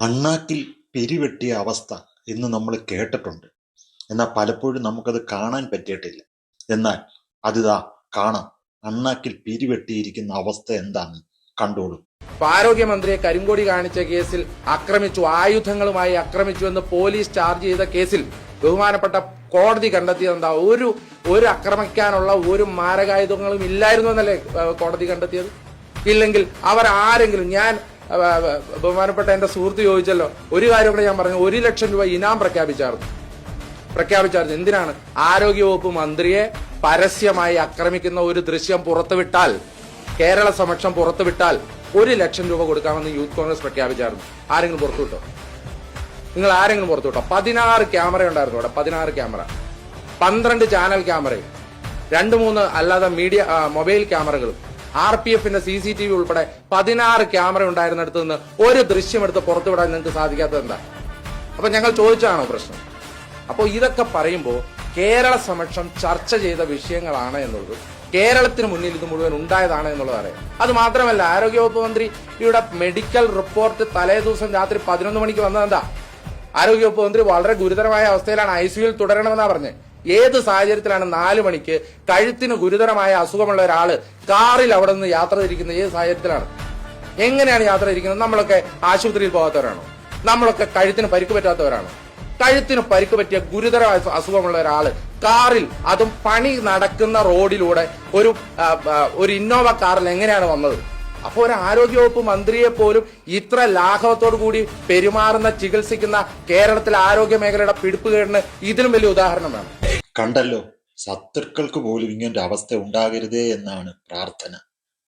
അണ്ണാക്കിൽ പിരിവെട്ടിയ അവസ്ഥ എന്ന് നമ്മൾ കേട്ടിട്ടുണ്ട്. എന്നാൽ പലപ്പോഴും നമുക്കത് കാണാൻ പറ്റിയിട്ടില്ല. എന്നാൽ അതിതാ കാണാം. അണ്ണാക്കിൽ പിരിവെട്ടിയിരിക്കുന്ന അവസ്ഥ എന്താണ് കണ്ടോളൂ. ആരോഗ്യമന്ത്രിയെ കരിങ്കൊടി കാണിച്ച കേസിൽ ആക്രമിച്ചു, ആയുധങ്ങളുമായി ആക്രമിച്ചു എന്ന് പോലീസ് ചാർജ് ചെയ്ത കേസിൽ ബഹുമാനപ്പെട്ട കോടതി കണ്ടെത്തിയത് എന്താ? ഒരു ആക്രമിക്കാനുള്ള ഒരു മാരകായുധങ്ങളും ഇല്ലായിരുന്നു എന്നല്ലേ കോടതി കണ്ടെത്തിയത്? ഇല്ലെങ്കിൽ അവർ ആരെങ്കിലും, ഞാൻ ബഹുമാനപ്പെട്ട എന്റെ സുഹൃത്ത് ചോദിച്ചല്ലോ, ഒരു കാര്യം കൂടെ ഞാൻ പറഞ്ഞു, 1 ലക്ഷം രൂപ ഇനാം പ്രഖ്യാപിച്ചായിരുന്നു. എന്തിനാണ്? ആരോഗ്യവകുപ്പ് മന്ത്രിയെ പരസ്യമായി ആക്രമിക്കുന്ന ഒരു ദൃശ്യം പുറത്തുവിട്ടാൽ, കേരള സമക്ഷം പുറത്തുവിട്ടാൽ 1 ലക്ഷം രൂപ കൊടുക്കാമെന്ന് യൂത്ത് കോൺഗ്രസ് പ്രഖ്യാപിച്ചായിരുന്നു. ആരെങ്കിലും പുറത്തുവിട്ടോ? നിങ്ങൾ ആരെങ്കിലും പുറത്തുവിട്ടോ? 16 ക്യാമറ ഉണ്ടായിരുന്നു അവിടെ. 16 ക്യാമറ, 12 ചാനൽ ക്യാമറയും 2-3 അല്ലാതെ മീഡിയ മൊബൈൽ ക്യാമറകളും RPF-ന്റെ CCTV ഉൾപ്പെടെ 16 ക്യാമറ ഉണ്ടായിരുന്നിടത്ത് നിന്ന് ഒരു ദൃശ്യം എടുത്ത് പുറത്തുവിടാൻ നിങ്ങൾക്ക് സാധിക്കാത്തത് എന്താ? അപ്പൊ ഞങ്ങൾ ചോദിച്ചാണോ പ്രശ്നം? അപ്പോൾ ഇതൊക്കെ പറയുമ്പോൾ കേരള സമക്ഷം ചർച്ച ചെയ്ത വിഷയങ്ങളാണ് എന്നുള്ളത്, കേരളത്തിന് മുന്നിൽ ഇത് മുഴുവൻ ഉണ്ടായതാണ് എന്നുള്ളത് അറിയാം. അത് മാത്രമല്ല, ആരോഗ്യവകുപ്പ് മന്ത്രിയുടെ മെഡിക്കൽ റിപ്പോർട്ട് തലേ ദിവസം രാത്രി 11 മണിക്ക് വന്നതെന്താ? ആരോഗ്യവകുപ്പ് മന്ത്രി വളരെ ഗുരുതരമായ അവസ്ഥയിലാണ്, ICUവിൽ തുടരണമെന്നാ പറഞ്ഞത്. ഏത് സാഹചര്യത്തിലാണ് 4 മണിക്ക് കഴുത്തിന് ഗുരുതരമായ അസുഖമുള്ള ഒരാള് കാറിൽ അവിടെ നിന്ന് യാത്ര തിരിക്കുന്നത്? ഏത് സാഹചര്യത്തിലാണ്? എങ്ങനെയാണ് യാത്ര തിരിക്കുന്നത്? നമ്മളൊക്കെ ആശുപത്രിയിൽ പോകാത്തവരാണോ? നമ്മളൊക്കെ കഴുത്തിന് പരിക്ക് പറ്റാത്തവരാണോ? കഴുത്തിന് പരിക്ക് പറ്റിയ ഗുരുതരമായ അസുഖമുള്ള ഒരാള് കാറിൽ, അതും പണി നടക്കുന്ന റോഡിലൂടെ ഒരു ഇന്നോവ കാറിൽ എങ്ങനെയാണ് വന്നത്? അപ്പോൾ ഒരു ആരോഗ്യവകുപ്പ് മന്ത്രിയെ പോലും ഇത്ര ലാഘവത്തോടു കൂടി പെരുമാറുന്ന, ചികിത്സിക്കുന്ന കേരളത്തിലെ ആരോഗ്യ മേഖലയുടെ പിടിപ്പുകേടിന് ഇതിലും വലിയ ഉദാഹരണം വേണം. കണ്ടല്ലോ, ശത്രുക്കൾക്ക് പോലും ഇങ്ങനൊരു അവസ്ഥ ഉണ്ടാകരുതേ എന്നാണ് പ്രാർത്ഥന.